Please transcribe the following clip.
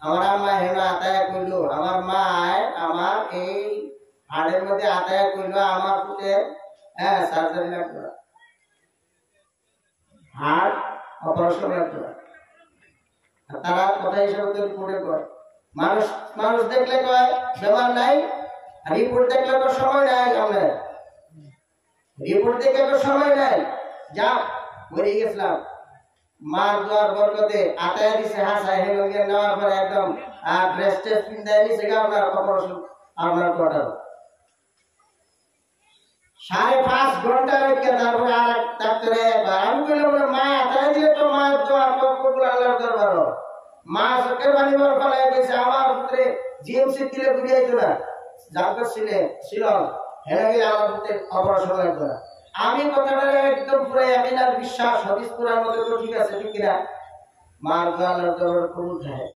আমার আম্মা হেন আতায়া কইলো আমার মা আমার এই হাড়ের মধ্যে আতায়া কইলো আমার পুতে সার্জারি লাগবে হাড় অপারেশন লাগবে তারা কথা হিসেবে তো রিপোর্টে কয় মানুষ মানুষ দেখলে কয় বেমার নাই রিপোর্ট দেখলে তো সময় নাই আমাদের রিপোর্ট দেখে তো সময় নাই যা মরে গেছিলাম মার দোয়ার বরকতে আতায়া দিছে হাসায় হেলো গিয়ে নেওয়ার পরে একদম ড্রেস টেস্ট পিন্দায় নিছে আপনার অপারেশন আপনার কোয়ার্টার 5.5 ঘন্টা রেখে তারপরে আর ডাক্তারে আমি বললাম মা আতায়া দিলে তো মায়ের দোয়ার কবুল আল্লাহর দরবার মা চোখের পানি বল ফেলাই গেছে আমার পুত্রে জিএমসি দিলে বুঝাইতো না জানতে ছিল হেলে গেলে আমার পুত্রে অপারেশন লাগবে না আমি কথাটা একদম পুরো আমিনার বিশ্বাস হাদিস পুরার মধ্যে তো ঠিক আছে ঠিক কিনা মার দোয়ার দরবার কবুল থাকে